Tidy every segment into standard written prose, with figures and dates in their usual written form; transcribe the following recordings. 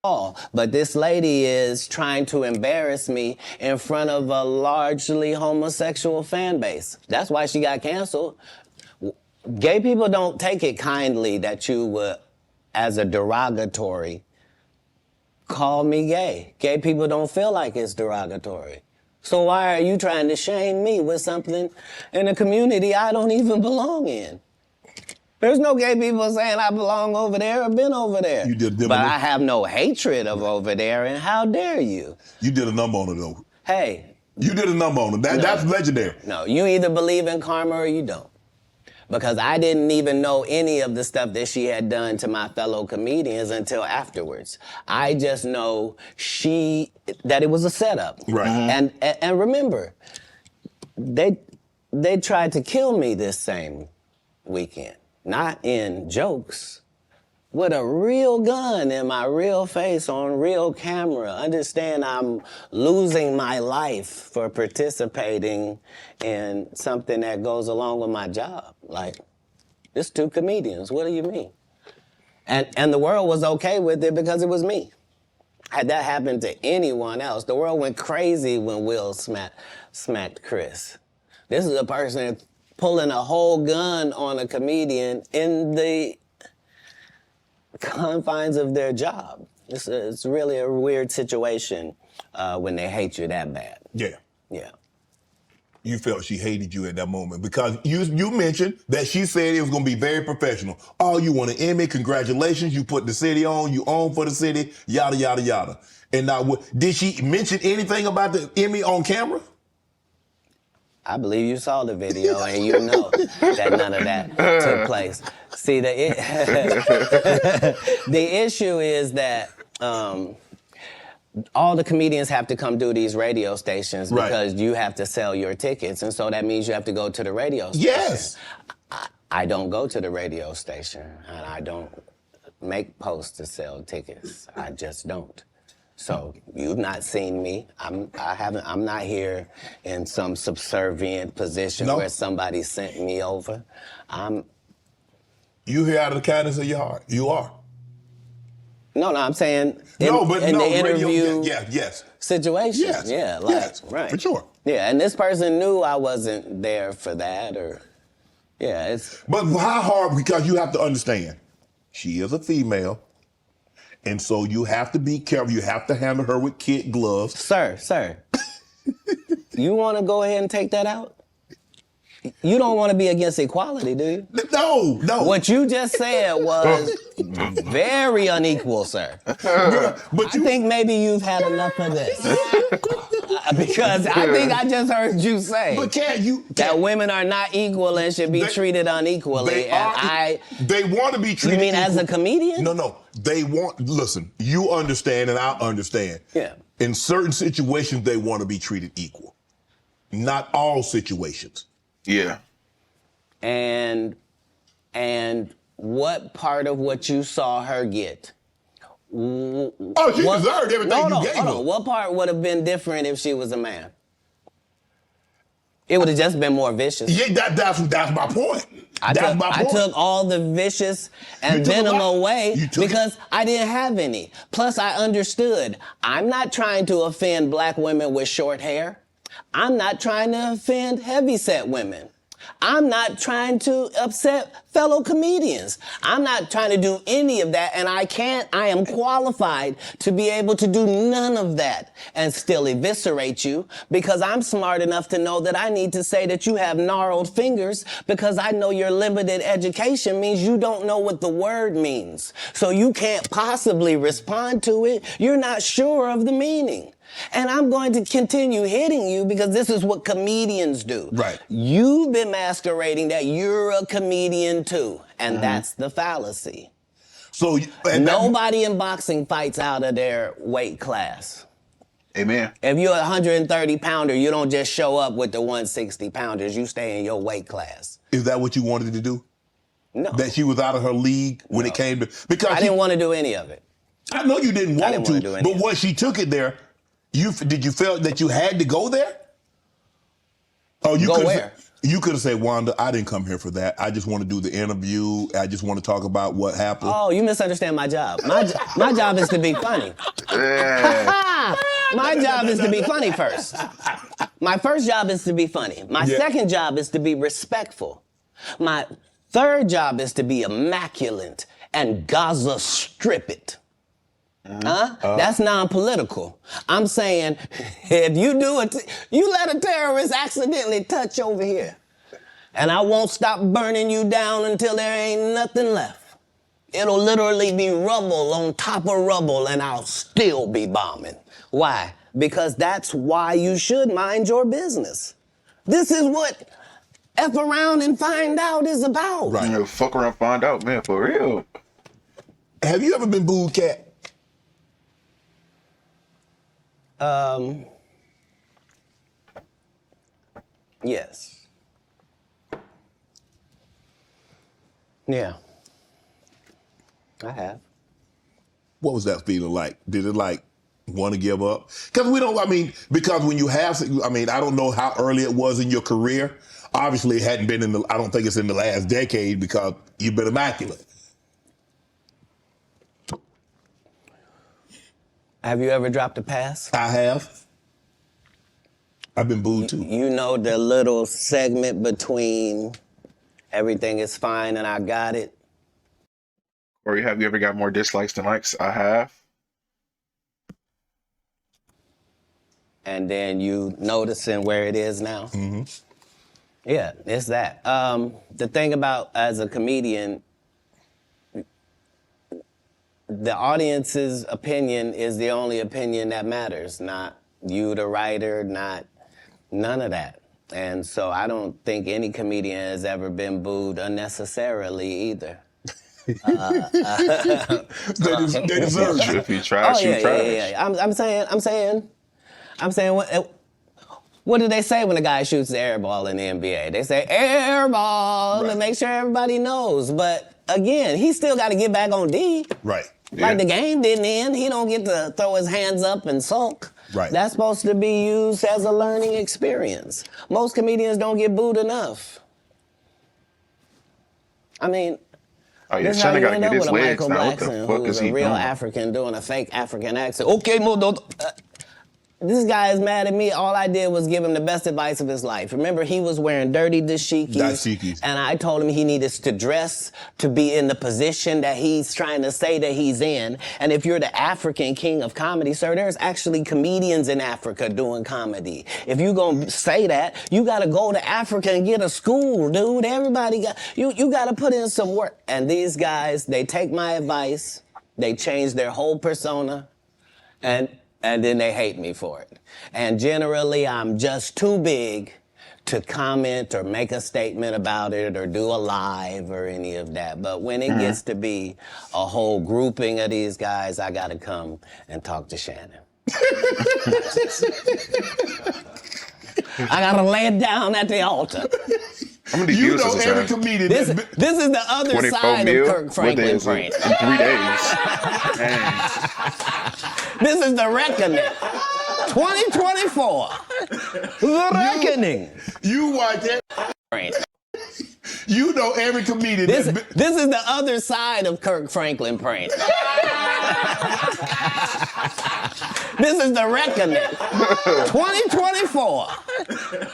all. But this lady is trying to embarrass me in front of a largely homosexual fan base. That's why she got canceled. Gay people don't take it kindly that you would, as a derogatory, call me gay. Gay people don't feel like it's derogatory. So why are you trying to shame me with something in a community I don't even belong in? There's no gay people saying I belong over there or been over there. You did, but I have no hatred of over there, and how dare you? You did a number on it, though. Hey. You did a number on it. That's legendary. No, you either believe in karma or you don't. Because I didn't even know any of the stuff that she had done to my fellow comedians until afterwards. I just know that it was a setup. Right. And remember, they tried to kill me this same weekend. Not in jokes, with a real gun in my real face on real camera. Understand I'm losing my life for participating in something that goes along with my job. Like, it's two comedians, what do you mean? And the world was okay with it because it was me. Had that happened to anyone else, the world went crazy when Will smacked Chris. This is a person pulling a whole gun on a comedian in the confines of their job. It's really a weird situation when they hate you that bad. Yeah. Yeah. You felt she hated you at that moment because you mentioned that she said it was going to be very professional. Oh, you won an Emmy, congratulations, you put the city on, you own for the city, yada, yada, yada. And now, did she mention anything about the Emmy on camera? I believe you saw the video and you know that none of that took place. See, the issue is that all the comedians have to come do these radio stations because you have to sell your tickets, and so that means you have to go to the radio station. Yes. I don't go to the radio station, and I don't make posts to sell tickets. I just don't. So you've not seen me. I'm not here in some subservient position where somebody sent me over. You here out of the kindness of your heart. You are. No, I'm saying in the interview situation. Yes, right. For sure. Yeah, and this person knew I wasn't there for that it's... But how hard, because you have to understand, she is a female. And so you have to be careful. You have to handle her with kid gloves. Sir, you want to go ahead and take that out? You don't want to be against equality, do you? No. What you just said was very unequal, sir. I think maybe you've had enough of this. Because I think I just heard you say that women are not equal and should be treated unequally. They want to be treated. You mean equal. As a comedian? No. Listen, you understand and I understand. Yeah. In certain situations, they want to be treated equal. Not all situations. Yeah. And what part of what you saw her get? She deserved everything you gave her. What part would have been different if she was a man? It would have just been more vicious. Yeah, that's my point. I took all the vicious and venom away because I didn't have any. Plus, I understood. I'm not trying to offend black women with short hair. I'm not trying to offend heavyset women. I'm not trying to upset fellow comedians. I'm not trying to do any of that, and I am qualified to be able to do none of that and still eviscerate you because I'm smart enough to know that I need to say that you have gnarled fingers because I know your limited education means you don't know what the word means. So you can't possibly respond to it. You're not sure of the meaning. And I'm going to continue hitting you because this is what comedians do. Right. You've been masquerading that you're a comedian too, and that's the fallacy. So nobody in boxing fights out of their weight class. Amen. If you're a 130 pounder, you don't just show up with the 160 pounders. You stay in your weight class. Is that what you wanted to do? No. That she was out of her league when it came to... Because I didn't want to do any of it. I know you didn't want to, but once she took it there, did you feel that you had to go there? Go where? You could have said, Wanda, I didn't come here for that. I just want to do the interview. I just want to talk about what happened. Oh, you misunderstand my job. My job is to be funny. My job is to be funny first. My first job is to be funny. My second job is to be respectful. My third job is to be immaculate and Gaza strip it. That's non-political. I'm saying, if you do it, you let a terrorist accidentally touch over here, and I won't stop burning you down until there ain't nothing left. It'll literally be rubble on top of rubble, and I'll still be bombing. Why? Because that's why you should mind your business. This is what F around and find out is about. Right. You know, fuck around, find out, man, for real. Have you ever been booed, Katt? Yes. Yeah. I have. What was that feeling like? Did it like want to give up? Because because when you have, I don't know how early it was in your career. Obviously it hadn't been I don't think it's in the last decade because you've been immaculate. Have you ever dropped a pass? I have. I've been booed too. You know the little segment between everything is fine and I got it? Or have you ever got more dislikes than likes? I have. And then you noticing where it is now? Mm-hmm. Yeah, it's that. The thing about, as a comedian, the audience's opinion is the only opinion that matters, not you, the writer, not none of that. And so I don't think any comedian has ever been booed unnecessarily either. They deserve it. If you trash, you trash. Yeah. I'm saying, what do they say when a guy shoots the air ball in the NBA? They say air ball to make sure everybody knows. But again, he still got to get back on D. Right. Like the game didn't end. He don't get to throw his hands up and sulk. Right. That's supposed to be used as a learning experience. Most comedians don't get booed enough. I mean, this is how you end up with a Michael Blackson, who's a real African doing a fake African accent. Okay, this guy is mad at me. All I did was give him the best advice of his life. Remember, he was wearing dirty dashikis. And I told him he needed to dress to be in the position that he's trying to say that he's in. And if you're the African king of comedy, sir, there's actually comedians in Africa doing comedy. If you're going to say that, you got to go to Africa and get a school, dude. Everybody got, you got to put in some work. And these guys, they take my advice. They change their whole persona. And then they hate me for it. And generally, I'm just too big to comment or make a statement about it or do a live or any of that. But when it gets to be a whole grouping of these guys, I got to come and talk to Shannon. I got to lay it down at the altar. I'm gonna you know every comedian. This is the other side of Kirk Franklin brain. In 3 days. This is the reckoning. 2024. The reckoning. You watch that. You know every comedian. This is the other side of Kirk Franklin brain. This is the reckoning. 2024.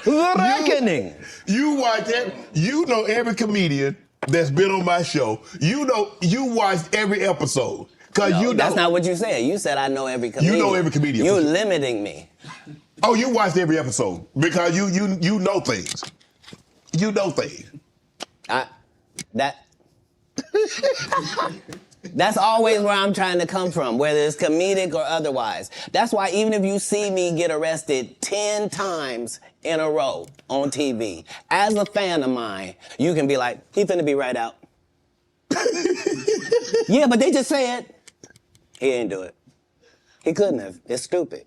The reckoning. You watch that. You know every comedian that's been on my show. You watched every episode. No, that's not what you said. You said I know every comedian. You know every comedian. You're limiting me. Oh, you watched every episode because you know things. You know things. That's always where I'm trying to come from, whether it's comedic or otherwise. That's why even if you see me get arrested 10 times in a row on TV, as a fan of mine, you can be like, he finna be right out. Yeah, but they just said he didn't do it. He couldn't have. It's stupid.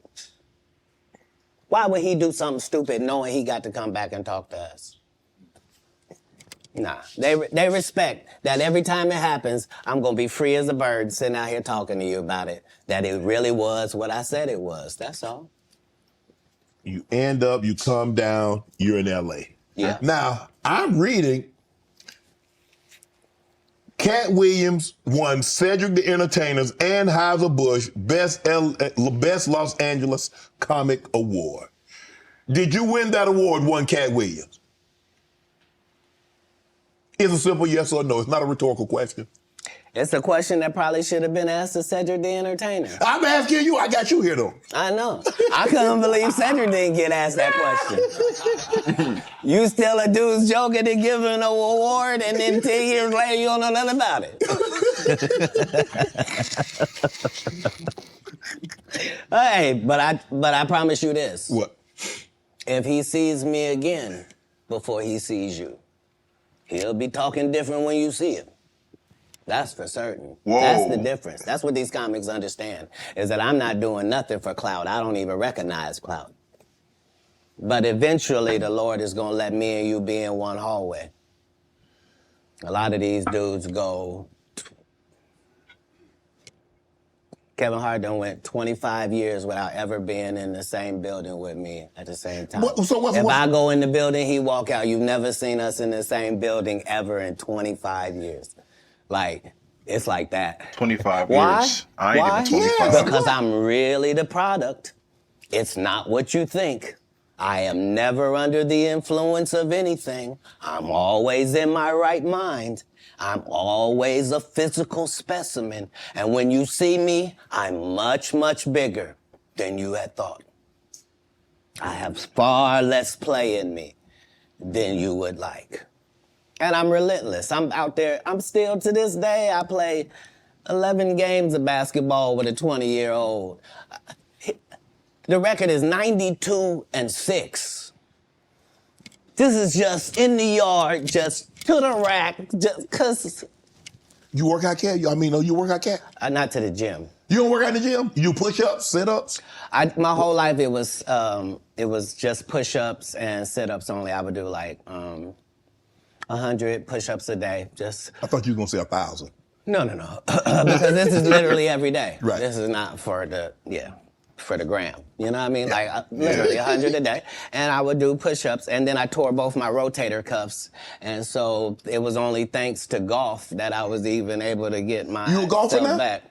Why would he do something stupid knowing he got to come back and talk to us? Nah, they respect that every time it happens, I'm going to be free as a bird sitting out here talking to you about it, that it really was what I said it was. That's all. You end up, you come down, you're in L.A. Yeah. Now, I'm reading Katt Williams won Cedric the Entertainer's Anheuser-Busch Best Los Angeles Comic Award. Did you win that award, won Katt Williams? It's a simple yes or no. It's not a rhetorical question. It's a question that probably should have been asked to Cedric the Entertainer. I'm asking you. I got you here, though. I know. I couldn't believe Cedric didn't get asked that question. You still a dude's joking to give him an award, and then 10 years later you don't know nothing about it. Hey, but I promise you this. What? If he sees me again before he sees you, he'll be talking different when you see him. That's for certain. Whoa. That's the difference. That's what these comics understand, is that I'm not doing nothing for clout. I don't even recognize clout. But eventually the Lord is going to let me and you be in one hallway. A lot of these dudes go... Kevin Hart done went 25 years without ever being in the same building with me at the same time. If I go in the building, he walk out. You've never seen us in the same building ever in 25 years. Like, it's like that. 25 Why? years. I ain't even 25. Yeah. Because I'm really the product. It's not what you think. I am never under the influence of anything. I'm always in my right mind. I'm always a physical specimen. And when you see me, I'm much, much bigger than you had thought. I have far less play in me than you would like. And I'm relentless. I'm out there. I'm still, to this day, I play 11 games of basketball with a 20-year-old. The record is 92-6. This is just in the yard, just to the rack, just cause. You work out, Cat? You work out, Cat? Not to the gym. You don't work out in the gym? You do push-ups, sit-ups? My whole life it was just push-ups and sit-ups only. I would do like 100 push-ups a day. Just. I thought you were gonna say 1,000. No. Because this is literally every day. Right. This is not for the gram. You know what I mean? Yeah. Like literally 100 a day. And I would do push-ups, and then I tore both my rotator cuffs. And so it was only thanks to golf that I was even able to get my You a golfer now? back.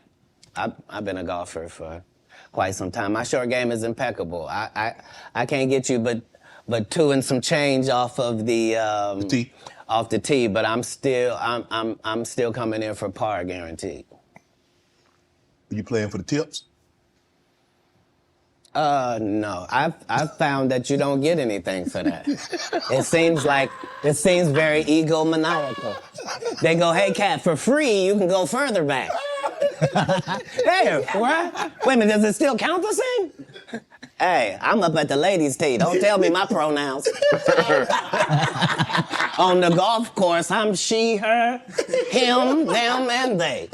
I've been a golfer for quite some time. My short game is impeccable. I can't get you but 2 and some change off of the tee. Off the tee, but I'm still coming in for par guaranteed. Are you playing for the tips? No. I've found that you don't get anything for that. It seems very egomaniacal. They go, hey, Katt, for free, you can go further back. Hey, what? Wait a minute, does it still count the same? Hey, I'm up at the ladies' tee. Don't tell me my pronouns. On the golf course, I'm she, her, him, them, and they.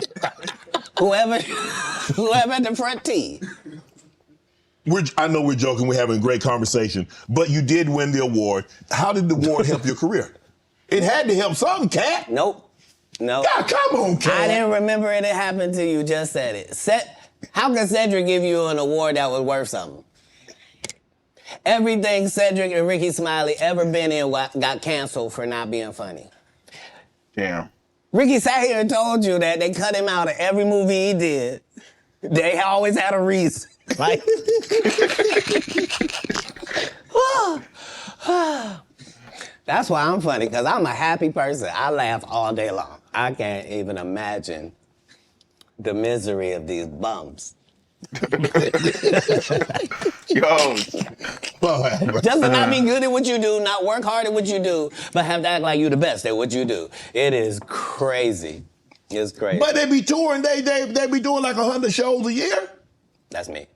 Whoever at the front tee. I know we're joking, we're having a great conversation, but you did win the award. How did the award help your career? It had to help something, Katt. Nope. God, come on, Katt. I didn't remember it happened till you just said it. How can Cedric give you an award that was worth something? Everything Cedric and Ricky Smiley ever been in got canceled for not being funny. Damn. Ricky sat here and told you that they cut him out of every movie he did. They always had a reason. Like, that's why I'm funny, because I'm a happy person. I laugh all day long. I can't even imagine the misery of these bums. Yo. Just to not be good at what you do, not work hard at what you do, but have to act like you the best at what you do. It is crazy. It's crazy. But they be touring, they be doing like 100 shows a year? That's me.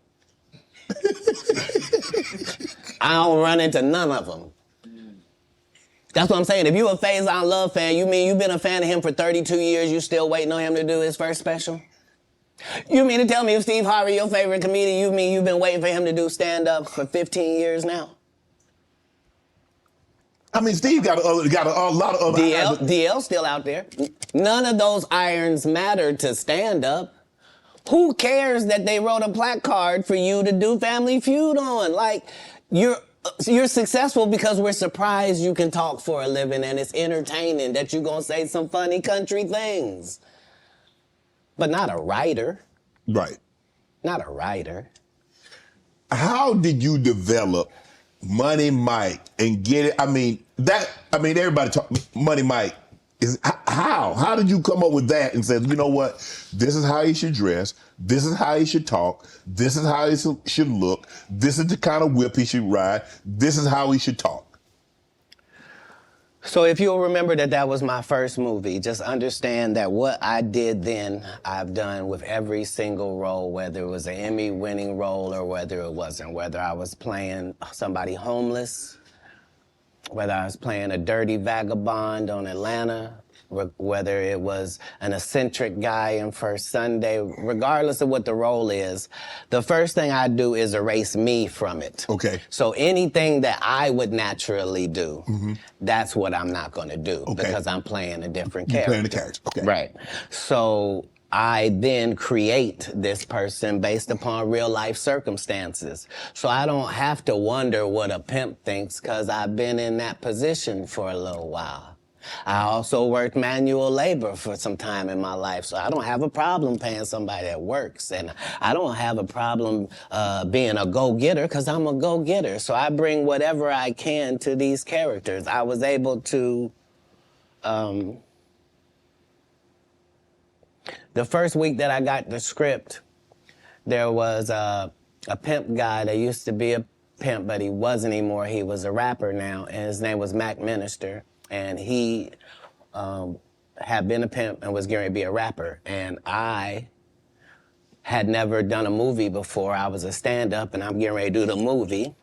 I don't run into none of them. That's what I'm saying. If you a Faison Love fan, you mean you've been a fan of him for 32 years, you still waiting on him to do his first special? You mean to tell me if Steve Harvey, your favorite comedian, you mean you've been waiting for him to do stand-up for 15 years now? I mean, Steve got a lot of other DL's still out there. None of those irons matter to stand-up. Who cares that they wrote a placard for you to do Family Feud on? Like, you're You're successful because we're surprised you can talk for a living and it's entertaining that you're going to say some funny country things. But not a writer. Right. Not a writer. How did you develop Money Mike and get it? Everybody talk Money Mike. How did you come up with that and said, you know what, this is how he should dress, this is how he should talk, this is how he should look, this is the kind of whip he should ride, this is how he should talk? So if you'll remember that was my first movie, just understand that what I did then, I've done with every single role, whether it was an Emmy-winning role or whether it wasn't, whether I was playing somebody homeless, whether I was playing a dirty vagabond on Atlanta, whether it was an eccentric guy in First Sunday, regardless of what the role is, the first thing I do is erase me from it. Okay. So anything that I would naturally do, that's what I'm not going to do because I'm playing a different character. You're playing the character, okay. Right. So I then create this person based upon real life circumstances. So I don't have to wonder what a pimp thinks because I've been in that position for a little while. I also worked manual labor for some time in my life, so I don't have a problem paying somebody that works. And I don't have a problem being a go-getter because I'm a go-getter. So I bring whatever I can to these characters. I was able to... The first week that I got the script, there was a pimp guy that used to be a pimp, but he wasn't anymore. He was a rapper now, and his name was Mac Minister. And he had been a pimp and was going to be a rapper. And I had never done a movie before. I was a stand-up, and I'm getting ready to do the movie.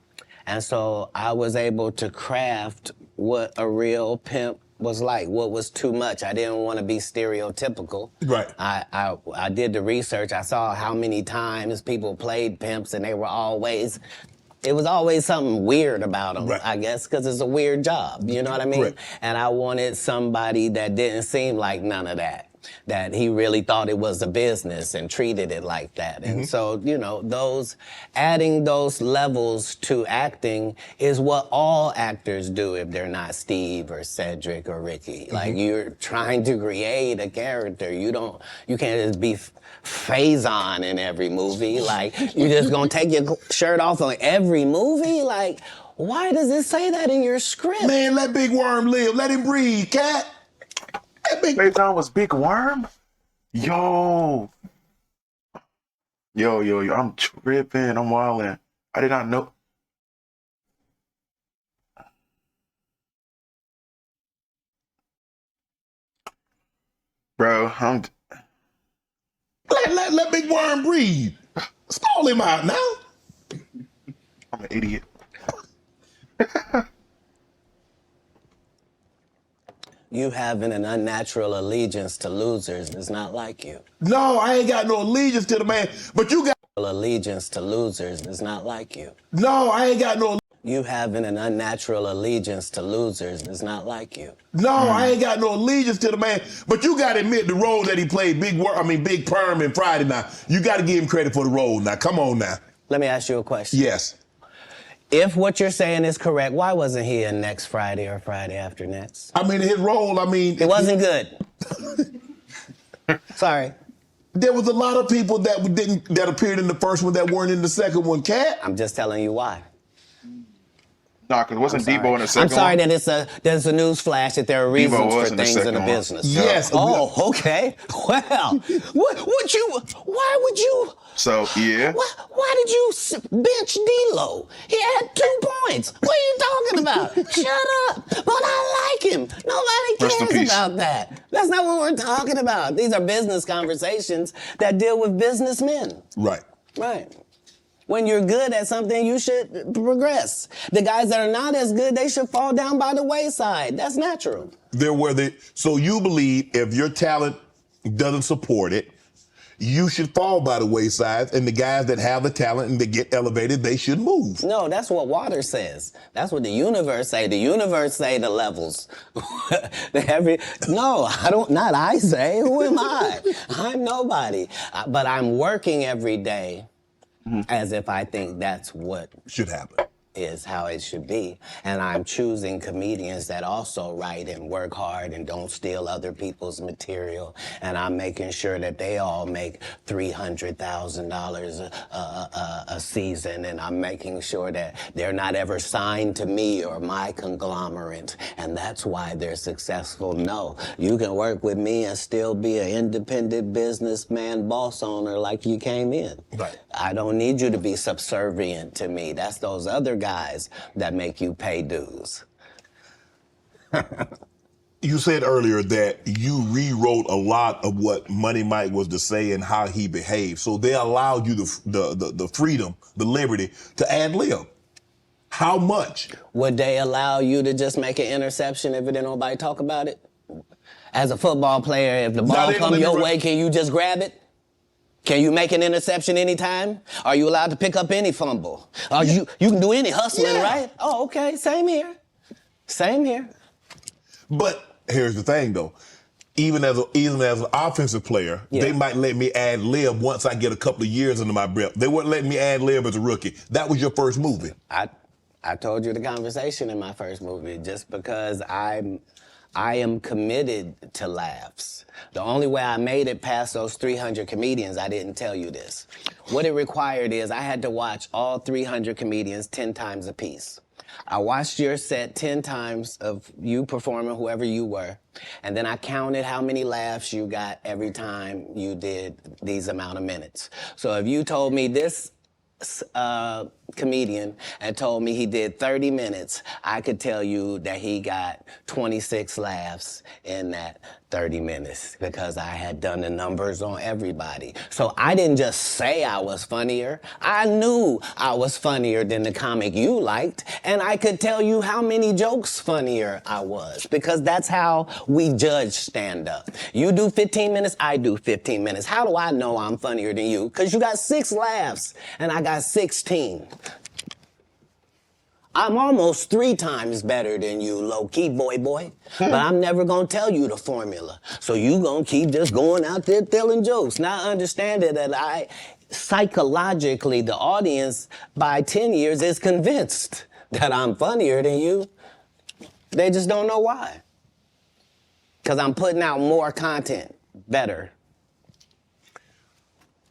And so I was able to craft what a real pimp was like, what was too much. I didn't want to be stereotypical. Right. I did the research. I saw how many times people played pimps, and they were always... It was always something weird about them, right. I guess, because it's a weird job, you know what I mean? Right. And I wanted somebody that didn't seem like none of that he really thought it was a business and treated it like that. And so, you know, adding those levels to acting is what all actors do if they're not Steve or Cedric or Ricky. Like, you're trying to create a character. You can't just be Faison in every movie. Like, you're just gonna take your shirt off on every movie? Like, why does it say that in your script? Man, let Big Worm live. Let him breathe, Katt. Faison was Big Worm? Yo, I'm tripping. I'm wilding. I did not know. Bro, Let Big Worm breathe. Stall him out now. I'm an idiot. You having an unnatural allegiance to losers is not like you. No, I ain't got no allegiance to the man, but you got... Allegiance to losers is not like you. No, I ain't got no... You having an unnatural allegiance to losers is not like you. No, I ain't got no allegiance to the man, but you got to admit the role that he played, Big Perm in Friday now. You got to give him credit for the role now. Come on now. Let me ask you a question. Yes. If what you're saying is correct, why wasn't he in next Friday or Friday after next? I mean, his role, It wasn't good. Sorry. There was a lot of people that appeared in the first one that weren't in the second one, Katt. I'm just telling you why. Nah, because wasn't Debo in the second one? I'm sorry that there's a news flash that there are reasons for things in a business. Yes. Oh, okay. Well, why would you? So, yeah. Why did you bench D-Lo? He had 2 points. What are you talking about? Shut up. But I like him. Nobody cares about that. That's not what we're talking about. These are business conversations that deal with businessmen. Right. Right. When you're good at something, you should progress. The guys that are not as good, they should fall down by the wayside. That's natural. So you believe if your talent doesn't support it, you should fall by the wayside, and the guys that have the talent and that get elevated, they should move. No, that's what water says. That's what the universe say. The universe say the levels. No, not I say. Who am I? I'm nobody. But I'm working every day as if I think that's what should happen. is how it should be. And I'm choosing comedians that also write and work hard and don't steal other people's material. And I'm making sure that they all make $300,000 a season. And I'm making sure that they're not ever signed to me or my conglomerate. And that's why they're successful. No, you can work with me and still be an independent businessman, boss owner like you came in. Right. I don't need you to be subservient to me. That's those other guys that make you pay dues. You said earlier that you rewrote a lot of what Money Mike was to say and how he behaved. So they allowed you the freedom, the liberty to ad lib. How much? Would they allow you to just make an interception if it didn't nobody talk about it? As a football player, if the ball come your way, can you just grab it? Can you make an interception anytime? Are you allowed to pick up any fumble? You can do any hustling, right? Oh, okay, same here. Same here. But here's the thing, though. Even as an offensive player, they might let me ad lib once I get a couple of years under my belt. They wouldn't let me ad lib as a rookie. That was your first movie. I told you the conversation in my first movie, just because I am committed to laughs. The only way I made it past those 300 comedians, I didn't tell you this. What it required is I had to watch all 300 comedians 10 times a piece. I watched your set 10 times of you performing, whoever you were, and then I counted how many laughs you got every time you did these amount of minutes. So if you told me this comedian and told me he did 30 minutes, I could tell you that he got 26 laughs in that 30 minutes because I had done the numbers on everybody. So I didn't just say I was funnier. I knew I was funnier than the comic you liked, and I could tell you how many jokes funnier I was, because that's how we judge stand-up. You do 15 minutes, I do 15 minutes. How do I know I'm funnier than you? Because you got 6 laughs, and I got 16. I'm almost 3 times better than you, low-key, boy. But I'm never gonna tell you the formula. So you gonna keep just going out there telling jokes. Now understanding that psychologically, the audience by 10 years is convinced that I'm funnier than you. They just don't know why. Because I'm putting out more content, better.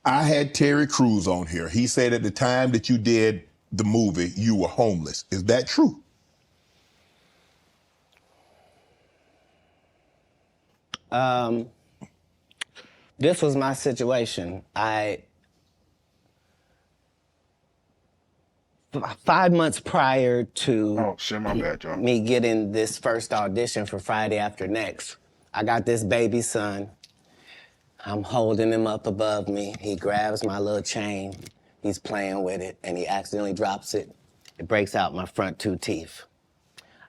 I had Terry Crews on here. He said at the time that you did the movie, you were homeless. Is that true? This was my situation. 5 months prior to my bad, John. me getting this first audition for Friday After Next, I got this baby son. I'm holding him up above me. He grabs my little chain. He's playing with it, and he accidentally drops it. It breaks out my front 2 teeth.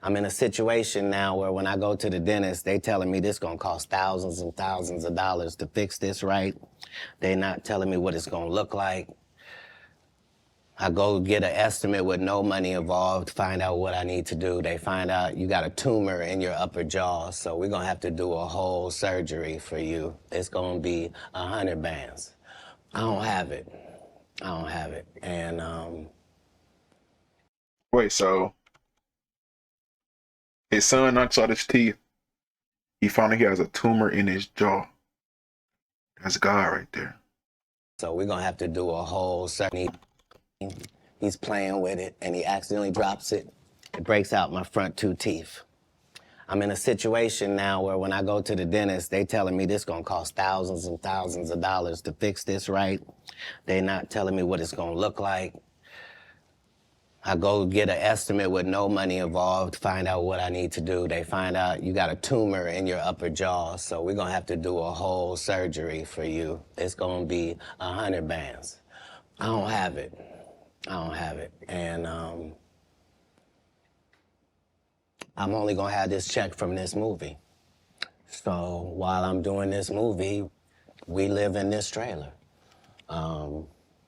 I'm in a situation now where when I go to the dentist, they telling me this gonna cost thousands and thousands of dollars to fix this right. They not telling me what it's gonna look like. I go get an estimate with no money involved, find out what I need to do. They find out you got a tumor in your upper jaw, so we're gonna have to do a whole surgery for you. It's gonna be 100 bands. I don't have it. And Wait, so his son knocks out his teeth. He found out he has a tumor in his jaw. That's God right there. so we're gonna have to do a whole surgery. He's playing with it, and he accidentally drops it. It breaks out my front 2 teeth. I'm in a situation now where when I go to the dentist, they telling me this gonna cost thousands and thousands of dollars to fix this right. They not telling me what it's gonna look like. I go get an estimate with no money involved, find out what I need to do. They find out you got a tumor in your upper jaw, so we're gonna have to do a whole surgery for you. It's gonna be 100 bands. I don't have it. And I'm only gonna have this check from this movie. So while I'm doing this movie, we live in this trailer.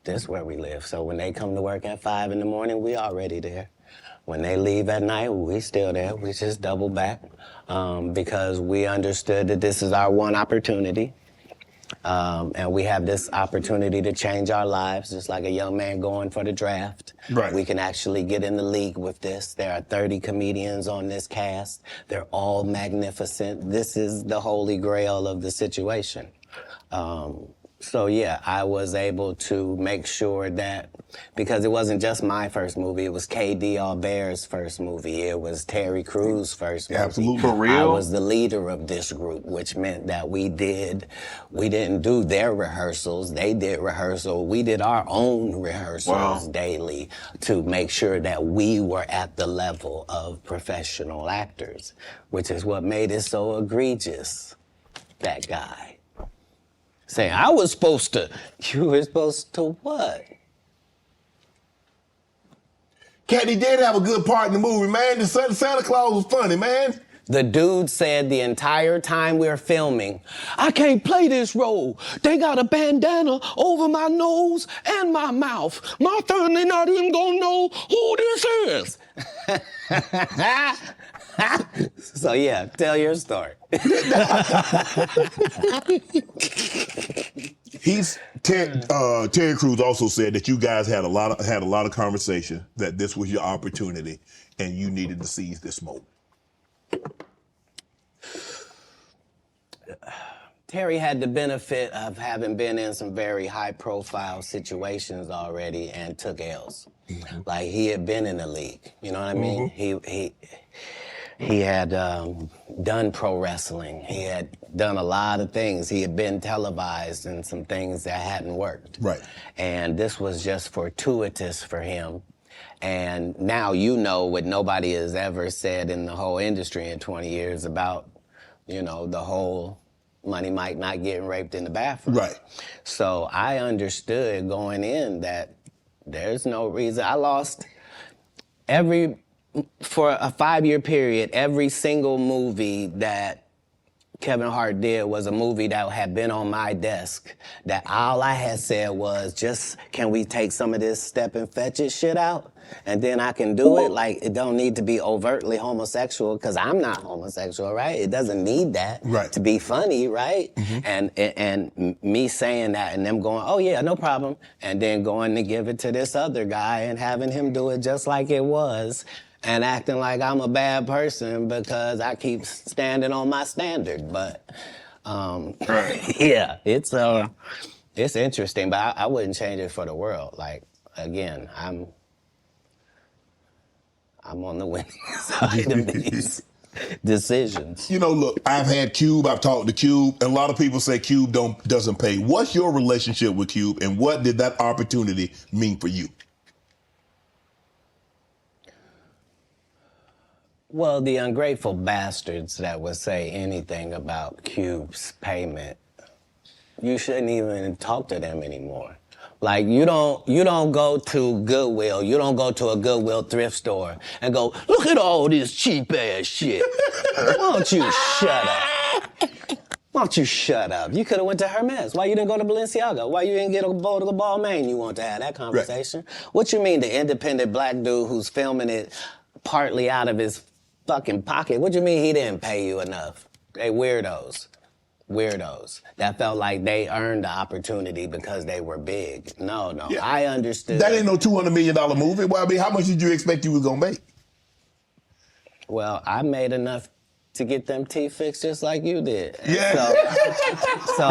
This is where we live. So when they come to work at 5 in the morning, we already there. When they leave at night, we still there. We just double back because we understood that this is our one opportunity. And we have this opportunity to change our lives, just like a young man going for the draft. Right. We can actually get in the league with this. There are 30 comedians on this cast. They're all magnificent. This is the holy grail of the situation. So yeah, I was able to make sure that, because it wasn't just my first movie, it was K.D. Albert's first movie, it was Terry Crews' first movie. Absolutely. For real? I was the leader of this group, which meant that we didn't do their rehearsals, they did rehearsal, we did our own rehearsals daily to make sure that we were at the level of professional actors, which is what made it so egregious, that guy. Saying, I was supposed to. You were supposed to what? Katt, he did have a good part in the movie, man. The Santa Claus was funny, man. The dude said the entire time we were filming, I can't play this role. They got a bandana over my nose and my mouth. My family not even gonna know who this is. So yeah, tell your story. Terry Crews also said that you guys had a lot of conversation, that this was your opportunity and you needed to seize this moment. Terry had the benefit of having been in some very high-profile situations already and took L's. Mm-hmm. Like, he had been in the league, you know what I mean? He had done pro wrestling. He had done a lot of things. He had been televised in some things that hadn't worked. Right. And this was just fortuitous for him. And now you know what nobody has ever said in the whole industry in 20 years about, you know, the whole Money Mike not getting raped in the bathroom. Right. So I understood going in that there's no reason. I lost for a 5-year period, every single movie that Kevin Hart did was a movie that had been on my desk, that all I had said was, just, can we take some of this step and fetch it shit out? And then I can do it. Like, it don't need to be overtly homosexual, because I'm not homosexual, right? It doesn't need that to be funny, right? Mm-hmm. And me saying that and them going, oh yeah, no problem, and then going to give it to this other guy and having him do it just like it was, and acting like I'm a bad person because I keep standing on my standard. But yeah, it's interesting, but I wouldn't change it for the world. Like, again, I'm on the winning side of these decisions. You know, look, I've had Cube, I've talked to Cube, and a lot of people say Cube doesn't pay. What's your relationship with Cube, and what did that opportunity mean for you? Well, the ungrateful bastards that would say anything about Cube's payment, you shouldn't even talk to them anymore. Like, you don't go to Goodwill, you don't go to a Goodwill thrift store and go, look at all this cheap ass shit. Why don't you shut up? Why don't you shut up? You could have went to Hermes. Why you didn't go to Balenciaga? Why you didn't get a bowl of the Balmain? You want to have that conversation? Right. What you mean, the independent black dude who's filming it partly out of his fucking pocket? What you mean he didn't pay you enough? They weirdos. Weirdos that felt like they earned the opportunity because they were big. No, yeah. I understood. That ain't no $200 million movie. Well, I mean, how much did you expect you was gonna make? Well, I made enough to get them teeth fixed just like you did. Yeah. So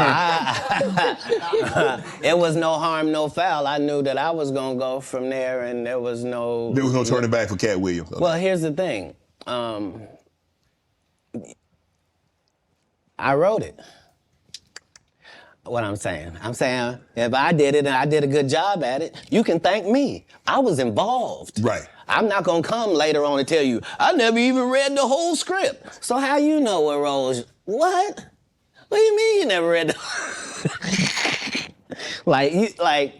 it was no harm, no foul. I knew that I was gonna go from there, and there was no turning back for Katt Williams. Okay. Well, here's the thing. I wrote it. What I'm saying if I did it and I did a good job at it, you can thank me. I was involved. Right. I'm not gonna come later on and tell you, I never even read the whole script. So how you know what roles? What? What do you mean you never read the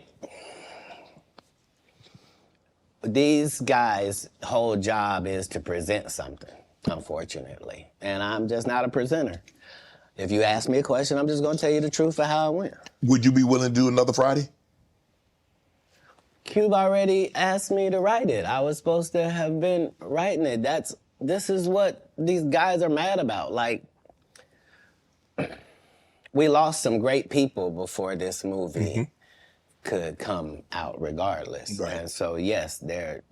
these guys' whole job is to present something, unfortunately. And I'm just not a presenter. If you ask me a question, I'm just gonna tell you the truth of how it went. Would you be willing to do another Friday? Cube already asked me to write it. I was supposed to have been writing it. This is what these guys are mad about. Like, we lost some great people before this movie could come out regardless. Right. And so, yes, there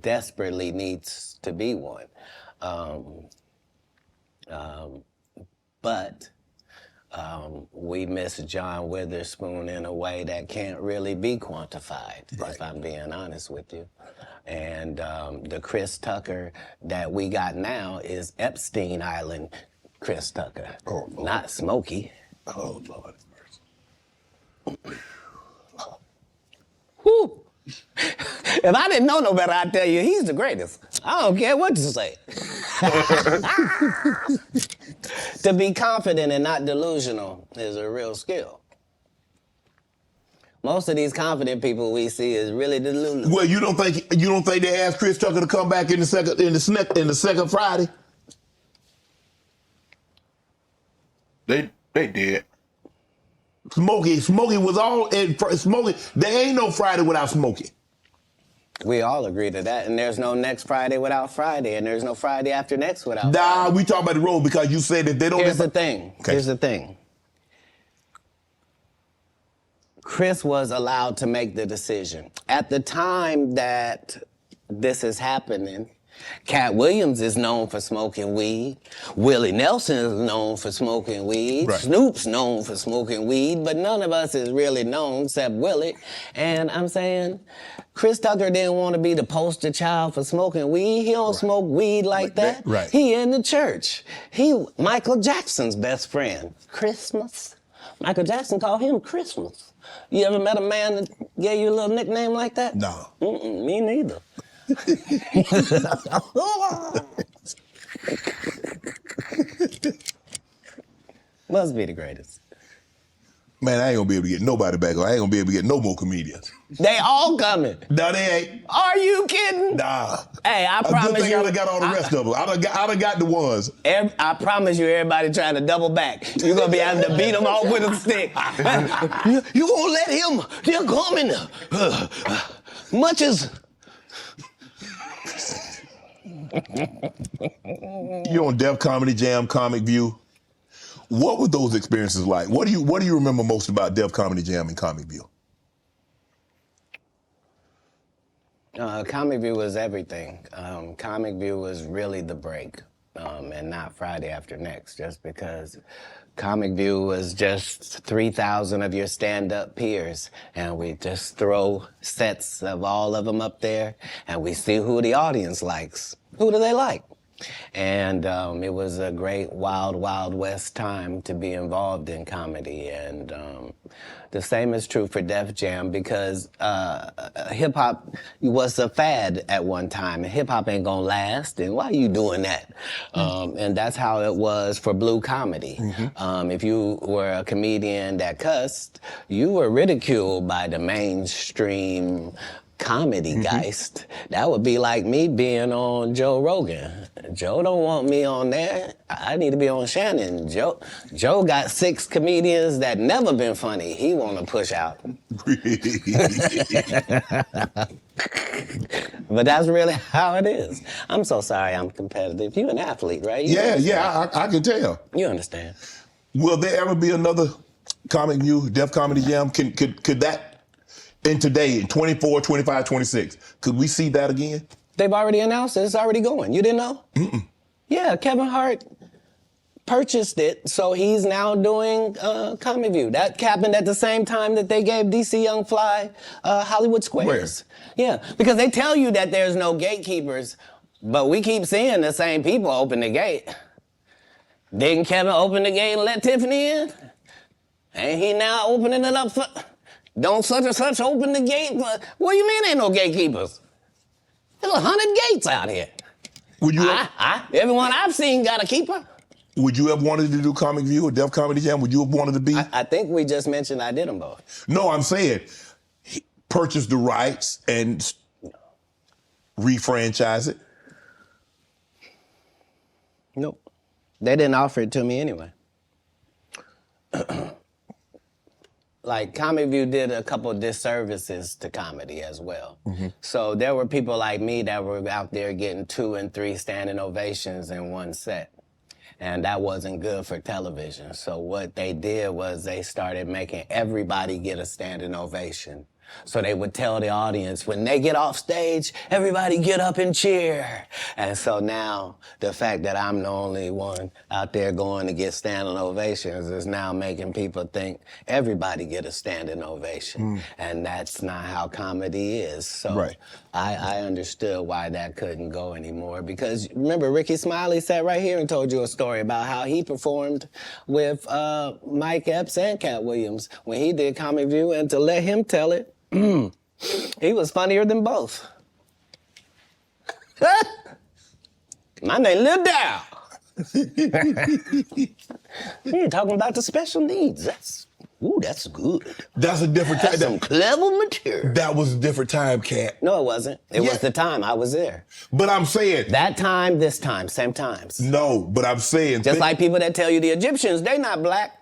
desperately needs to be one. But we miss John Witherspoon in a way that can't really be quantified, if I'm being honest with you. And the Chris Tucker that we got now is Epstein Island Chris Tucker, not Smokey. Oh, Lord. Whew. If I didn't know no better, I'd tell you he's the greatest. I don't care what you say. To be confident and not delusional is a real skill. Most of these confident people we see is really delusional. Well, you don't think they asked Chris Tucker to come back in the second Friday? They did. Smokey was all in Smokey. There ain't no Friday without Smokey. We all agree to that, and there's no next Friday without Friday, and there's no Friday after next without Nah, Friday. we talk about the road because you said that they don't. Here's the thing. Okay. Here's the thing. Chris was allowed to make the decision. At the time that this is happening, Katt Williams is known for smoking weed. Willie Nelson is known for smoking weed. Right. Snoop's known for smoking weed, but none of us is really known except Willie. And I'm saying, Chris Tucker didn't want to be the poster child for smoking weed. He don't smoke weed like that. Right. He in the church. He Michael Jackson's best friend. Christmas. Michael Jackson called him Christmas. You ever met a man that gave you a little nickname like that? No. Me neither. Must be the greatest. Man, I ain't gonna be able to get nobody back. I ain't gonna be able to get no more comedians. They all coming. No, they ain't. Are you kidding? Nah. Hey, I A good promise thing you. I done got all the rest of them. I done got the ones. I promise you, everybody trying to double back. You're gonna be having to beat them off with a stick. You gonna let him? They're coming. Much as. You on Def Comedy Jam, Comic View. What were those experiences like? What do you remember most about Def Comedy Jam and Comic View? Comic View was everything. Comic View was really the break, and not Friday After Next, just because Comic View was just 3,000 of your stand-up peers, and we just throw sets of all of them up there, and we see who the audience likes. Who do they like? And it was a great wild, wild west time to be involved in comedy. And the same is true for Def Jam because hip-hop was a fad at one time, and hip-hop ain't gonna last, and why are you doing that? And that's how it was for blue comedy. If you were a comedian that cussed, you were ridiculed by the mainstream comedy geist. That would be like me being on Joe Rogan. Joe don't want me on there. I need to be on Shannon. Joe got 6 comedians that never been funny. He want to push out. But that's really how it is. I'm so sorry I'm competitive. You're an athlete, right? I can tell. You understand. Will there ever be another Comic View, Def Comedy Jam? Could that, in today, in 24, 25, 26, could we see that again? They've already announced it. It's already going. You didn't know? Yeah, Kevin Hart purchased it, so he's now doing Comic View. That happened at the same time that they gave DC Young Fly Hollywood Squares. Yeah, because they tell you that there's no gatekeepers, but we keep seeing the same people open the gate. Didn't Kevin open the gate and let Tiffany in? Ain't he now opening it up for... Don't such and such open the gate? What do you mean ain't no gatekeepers? There's 100 gates out here. Would you Everyone I've seen got a keeper. Would you have wanted to do Comic View or Def Comedy Jam? Would you have wanted to be? I think we just mentioned I did them both. No, I'm saying purchase the rights and refranchise it. Nope. They didn't offer it to me anyway. Like, Comic View did a couple disservices to comedy as well. So there were people like me that were out there getting 2 and 3 standing ovations in one set. And that wasn't good for television. So what they did was they started making everybody get a standing ovation. So they would tell the audience, when they get off stage, everybody get up and cheer. And so now the fact that I'm the only one out there going to get standing ovations is now making people think everybody get a standing ovation. And that's not how comedy is. So I understood why that couldn't go anymore, because remember Ricky Smiley sat right here and told you a story about how he performed with Mike Epps and Katt Williams when he did Comic View, and to let him tell it, he was funnier than both. My name Lil Dow. You're talking about the special needs. That's good. That's a different time. That's some clever material. That was a different time, Katt. No, it wasn't. It was the time I was there. But I'm saying... That time, this time, same times. No, but I'm saying... Just like people that tell you the Egyptians, they not black.